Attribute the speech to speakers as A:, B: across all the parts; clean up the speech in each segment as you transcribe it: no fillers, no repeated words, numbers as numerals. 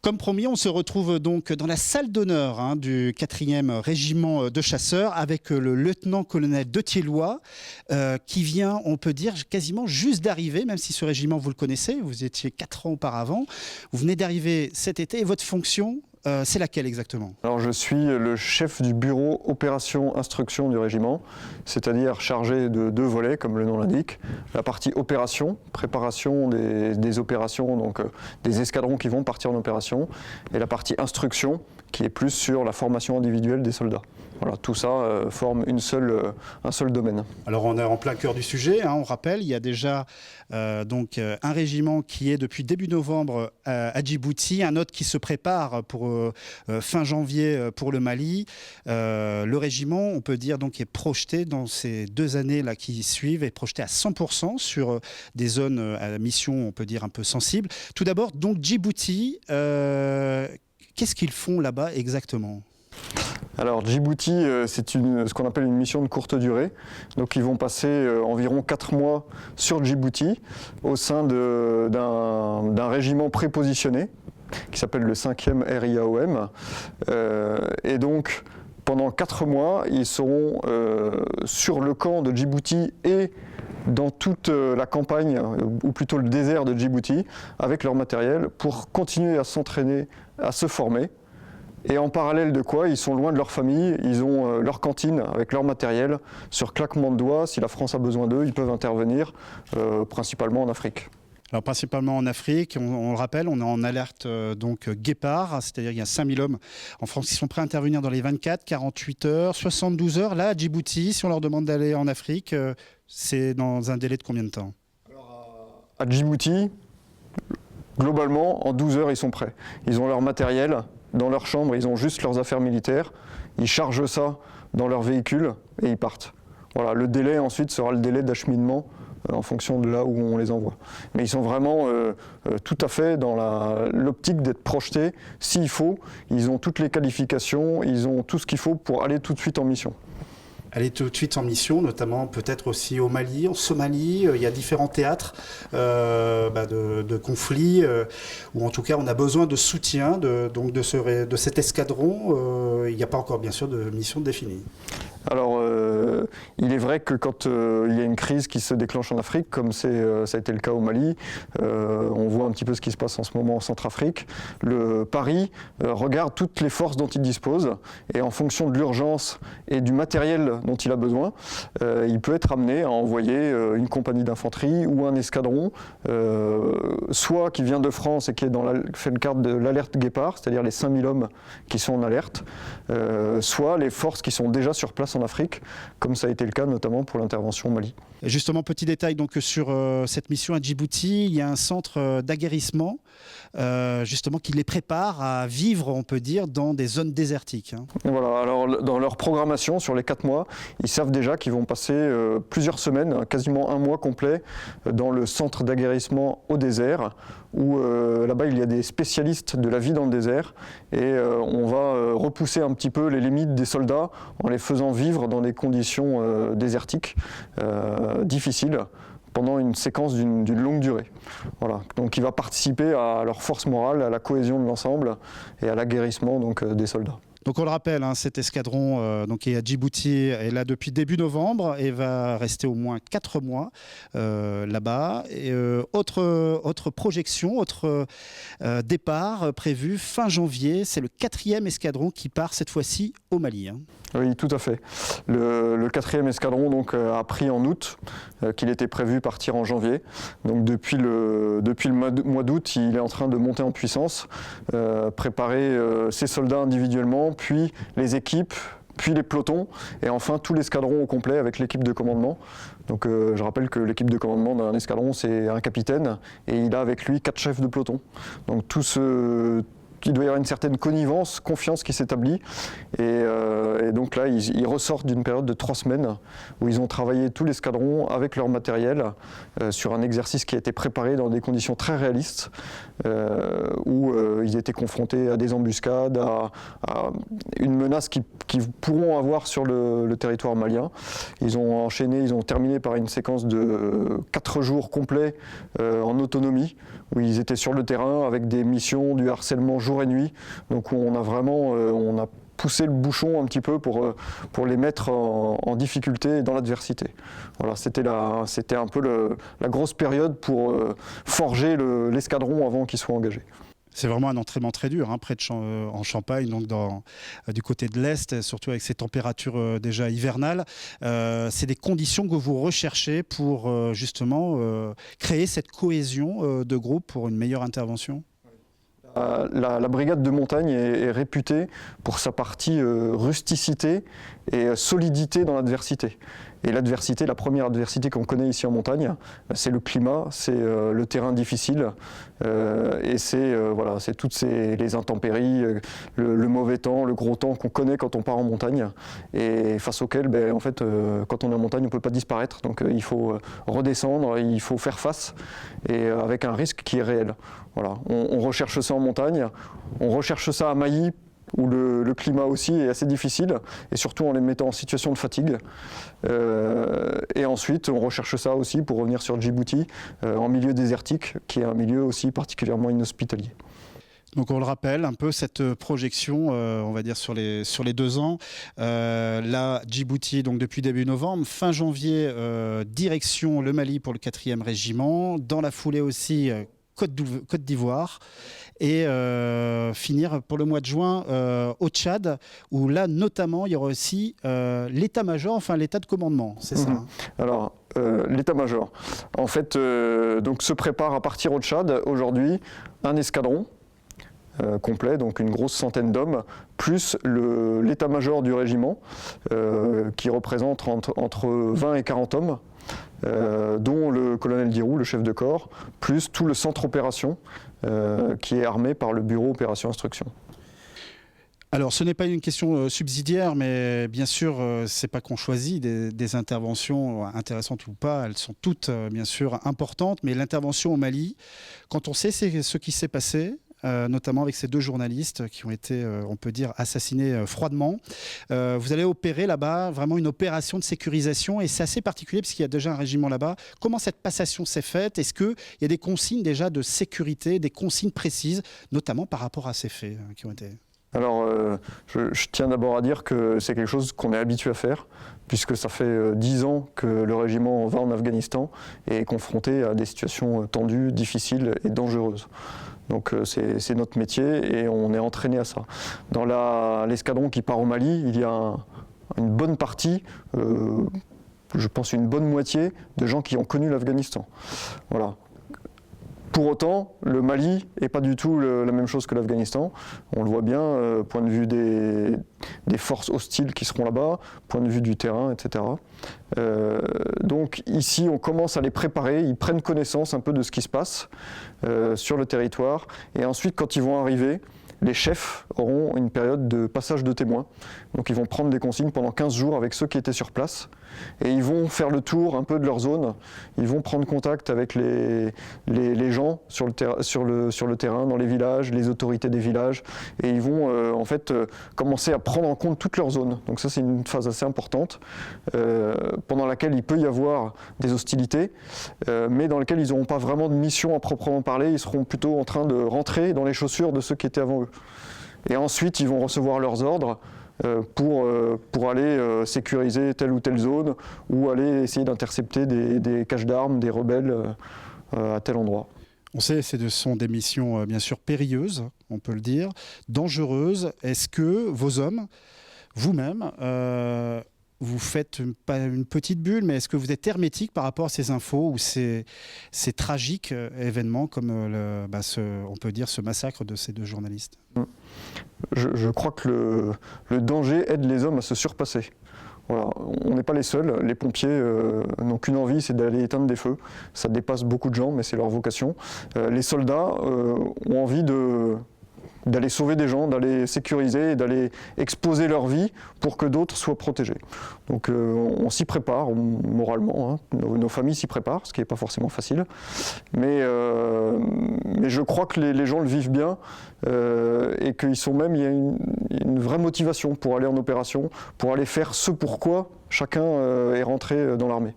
A: Comme promis, on se retrouve donc dans la salle d'honneur du 4e régiment de chasseurs avec le lieutenant-colonel de Thiellois qui vient, on peut dire, quasiment juste d'arriver, même si ce régiment, vous le connaissez, vous étiez 4 ans auparavant. Vous venez d'arriver cet été et votre fonction, c'est laquelle exactement?
B: Alors je suis le chef du bureau opération instruction du régiment, c'est-à-dire chargé de 2 volets comme le nom l'indique. La partie opération, préparation des opérations, donc des escadrons qui vont partir en opération, et la partie instruction qui est plus sur la formation individuelle des soldats. Voilà, tout ça forme un seul domaine.
A: Alors on est en plein cœur du sujet, on rappelle, il y a déjà donc un régiment qui est depuis début novembre à Djibouti, un autre qui se prépare pour fin janvier pour le Mali. Le régiment, on peut dire, donc, est projeté dans ces 2 années là qui suivent, est projeté à 100% sur des zones à la mission, on peut dire, un peu sensibles. Tout d'abord, donc Djibouti, qu'est-ce qu'ils font là-bas exactement ?
B: Alors Djibouti, c'est ce qu'on appelle une mission de courte durée. Donc ils vont passer environ 4 mois sur Djibouti au sein d'un régiment prépositionné qui s'appelle le 5e RIAOM. Et donc pendant 4 mois, ils seront sur le camp de Djibouti et dans toute la campagne, ou plutôt le désert de Djibouti, avec leur matériel pour continuer à s'entraîner, à se former. Et en parallèle de quoi, ils sont loin de leur famille, ils ont leur cantine avec leur matériel. Sur claquement de doigts, si la France a besoin d'eux, ils peuvent intervenir, principalement en Afrique.
A: Alors principalement en Afrique, on le rappelle, on est en alerte donc guépard, c'est-à-dire qu'il y a 5000 hommes en France qui sont prêts à intervenir dans les 24, 48 heures, 72 heures. Là, à Djibouti, si on leur demande d'aller en Afrique, c'est dans un délai de combien de temps?
B: Alors, à Djibouti, globalement, en 12 heures, ils sont prêts. Ils ont leur matériel. Dans leur chambre, ils ont juste leurs affaires militaires, ils chargent ça dans leur véhicule et ils partent. Voilà, le délai ensuite sera le délai d'acheminement en fonction de là où on les envoie. Mais ils sont vraiment tout à fait dans l'optique d'être projetés s'il faut. Ils ont toutes les qualifications, ils ont tout ce qu'il faut pour aller tout de suite en mission.
A: Aller tout de suite en mission, notamment peut-être aussi au Mali, en Somalie. Il y a différents théâtres de conflits, où en tout cas on a besoin de soutien de cet escadron. Il n'y a pas encore bien sûr de mission définie.
B: Alors, il est vrai que quand il y a une crise qui se déclenche en Afrique, comme ça a été le cas au Mali, on voit un petit peu ce qui se passe en ce moment en Centrafrique. Le Paris regarde toutes les forces dont il dispose et en fonction de l'urgence et du matériel dont il a besoin, il peut être amené à envoyer une compagnie d'infanterie ou un escadron, soit qui vient de France et qui fait le cadre de l'alerte guépard, c'est-à-dire les 5000 hommes qui sont en alerte, soit les forces qui sont déjà sur place en Afrique, comme ça a été le cas notamment pour l'intervention au Mali.
A: Justement, petit détail donc sur cette mission à Djibouti, il y a un centre d'aguerrissement justement qui les prépare à vivre, on peut dire, dans des zones désertiques.
B: Voilà, alors dans leur programmation sur les 4 mois, ils savent déjà qu'ils vont passer plusieurs semaines, quasiment un mois complet, dans le centre d'aguerrissement au désert, où là-bas il y a des spécialistes de la vie dans le désert et on va repousser un petit peu les limites des soldats en les faisant vivre dans des conditions désertiques difficiles pendant une séquence d'une longue durée. Voilà. Donc il va participer à leur force morale, à la cohésion de l'ensemble et à l'aguerrissement des soldats.
A: Donc on le rappelle, cet escadron qui est à Djibouti est là depuis début novembre et va rester au moins 4 mois là-bas. Et autre projection, autre départ prévu fin janvier, c'est le 4e escadron qui part cette fois-ci au Mali.
B: Oui, tout à fait. Le 4e escadron a pris en août qu'il était prévu partir en janvier. Donc depuis le mois d'août, il est en train de monter en puissance, préparer ses soldats individuellement, puis les équipes, puis les pelotons, et enfin tout l'escadron au complet avec l'équipe de commandement. Donc je rappelle que l'équipe de commandement d'un escadron, c'est un capitaine, et il a avec lui 4 chefs de peloton. Donc il doit y avoir une certaine connivence, confiance qui s'établit. Et donc là, ils ressortent d'une période de 3 semaines où ils ont travaillé tout l'escadron avec leur matériel sur un exercice qui a été préparé dans des conditions très réalistes, où ils étaient confrontés à des embuscades, à une menace qu'ils pourront avoir sur le territoire malien. Ils ont terminé par une séquence de 4 jours complets en autonomie, où ils étaient sur le terrain avec des missions du harcèlement journalier jour et nuit. Donc on a vraiment on a poussé le bouchon un petit peu pour les mettre en difficulté et dans l'adversité. Voilà, c'était un peu la grosse période pour forger l'escadron avant qu'il soit engagé.
A: C'est vraiment un entraînement très dur, hein, en Champagne, donc du côté de l'Est, surtout avec ces températures déjà hivernales. C'est des conditions que vous recherchez pour justement créer cette cohésion de groupe pour une meilleure intervention ?
B: La brigade de montagne est réputée pour sa partie rusticité et solidité dans l'adversité. Et l'adversité, la première adversité qu'on connaît ici en montagne, c'est le climat, c'est le terrain difficile et c'est toutes les intempéries, le mauvais temps, le gros temps qu'on connaît quand on part en montagne et face auquel, quand on est en montagne, on ne peut pas disparaître. Donc il faut redescendre, il faut faire face et avec un risque qui est réel. Voilà. On recherche ça en montagne, on recherche ça à Mailly, où le climat aussi est assez difficile, et surtout en les mettant en situation de fatigue. Et ensuite, on recherche ça aussi pour revenir sur Djibouti, en milieu désertique, qui est un milieu aussi particulièrement inhospitalier.
A: Donc on le rappelle, un peu cette projection, on va dire sur les 2 ans. Là, Djibouti, donc depuis début novembre, fin janvier, direction le Mali pour le 4e régiment. Dans la foulée aussi, Côte d'Ivoire. Et finir pour le mois de juin au Tchad, où là, notamment, il y aura aussi l'état-major, enfin l'état de commandement, c'est ça hein.
B: Alors, l'état-major, en fait, donc se prépare à partir au Tchad, aujourd'hui, un escadron complet, donc une grosse centaine d'hommes, plus l'état-major du régiment, qui représente entre 20 et 40 hommes, dont le colonel Dirou, le chef de corps, plus tout le centre opération, qui est armé par le bureau opération instruction.
A: Alors, ce n'est pas une question subsidiaire, mais bien sûr, c'est pas qu'on choisit des interventions intéressantes ou pas. Elles sont toutes, bien sûr, importantes. Mais l'intervention au Mali, quand on sait ce qui s'est passé, notamment avec ces 2 journalistes qui ont été, on peut dire, assassinés froidement. Vous allez opérer là-bas vraiment une opération de sécurisation et c'est assez particulier parce qu'il y a déjà un régiment là-bas. Comment cette passation s'est faite ? Est-ce qu'il y a des consignes déjà de sécurité, des consignes précises, notamment par rapport à ces faits qui ont été...
B: Alors, je tiens d'abord à dire que c'est quelque chose qu'on est habitué à faire, puisque ça fait 10 ans que le régiment va en Afghanistan et est confronté à des situations tendues, difficiles et dangereuses. Donc c'est notre métier et on est entraîné à ça. Dans l'escadron qui part au Mali, il y a une bonne partie, je pense une bonne moitié de gens qui ont connu l'Afghanistan. Voilà. Pour autant, le Mali n'est pas du tout la même chose que l'Afghanistan. On le voit bien, point de vue des forces hostiles qui seront là-bas, point de vue du terrain, etc. Donc ici, on commence à les préparer, ils prennent connaissance un peu de ce qui se passe sur le territoire. Et ensuite, quand ils vont arriver, les chefs auront une période de passage de témoins. Donc ils vont prendre des consignes pendant 15 jours avec ceux qui étaient sur place. Et ils vont faire le tour un peu de leur zone. Ils vont prendre contact avec les gens sur le terrain, dans les villages, les autorités des villages. Et ils vont commencer à prendre en compte toute leur zone. Donc ça, c'est une phase assez importante, pendant laquelle il peut y avoir des hostilités, mais dans laquelle ils n'auront pas vraiment de mission à proprement parler. Ils seront plutôt en train de rentrer dans les chaussures de ceux qui étaient avant eux. Et ensuite, ils vont recevoir leurs ordres pour aller sécuriser telle ou telle zone ou aller essayer d'intercepter des caches d'armes, des rebelles à tel endroit.
A: On sait que ce sont des missions bien sûr périlleuses, on peut le dire, dangereuses. Est-ce que vos hommes, vous-même, vous faites pas une petite bulle, mais est-ce que vous êtes hermétique par rapport à ces infos ou ces tragiques événements comme on peut dire ce massacre de ces 2 journalistes ?
B: Je crois que le danger aide les hommes à se surpasser. Voilà. On n'est pas les seuls. Les pompiers n'ont qu'une envie, c'est d'aller éteindre des feux. Ça dépasse beaucoup de gens, mais c'est leur vocation. Les soldats ont envie d'aller sauver des gens, d'aller sécuriser, d'aller exposer leur vie pour que d'autres soient protégés. Donc on s'y prépare moralement, hein. Nos familles s'y préparent, ce qui n'est pas forcément facile. Mais je crois que les gens le vivent bien et qu'il y a une vraie motivation pour aller en opération, pour aller faire ce pourquoi chacun est rentré dans l'armée.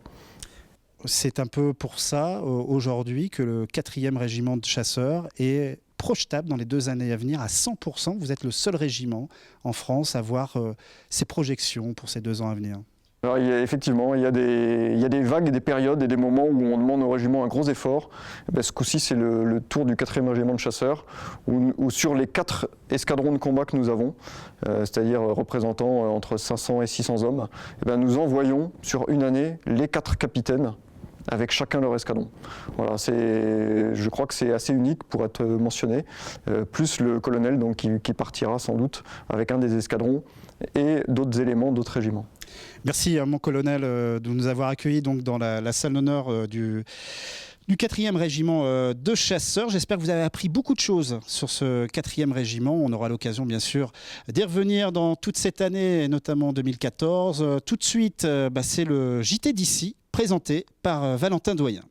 A: C'est un peu pour ça, aujourd'hui, que le 4e régiment de chasseurs est projetable dans les 2 années à venir à 100%. Vous êtes le seul régiment en France à avoir ces projections pour ces 2 ans à venir.
B: Alors, effectivement, il y a des vagues et des périodes et des moments où on demande au régiment un gros effort. Ce coup-ci, c'est le tour du 4e régiment de chasseurs, où sur les 4 escadrons de combat que nous avons, c'est-à-dire représentant entre 500 et 600 hommes, nous envoyons sur une année les 4 capitaines avec chacun leur escadron. Voilà, je crois que c'est assez unique pour être mentionné, plus le colonel donc, qui partira sans doute avec un des escadrons et d'autres éléments d'autres régiments.
A: Merci mon colonel de nous avoir accueillis donc, dans la salle d'honneur du 4e régiment de chasseurs. J'espère que vous avez appris beaucoup de choses sur ce 4e régiment. On aura l'occasion bien sûr d'y revenir dans toute cette année, et notamment en 2014. Tout de suite, c'est le JT d'ici, présenté par Valentin Doyen.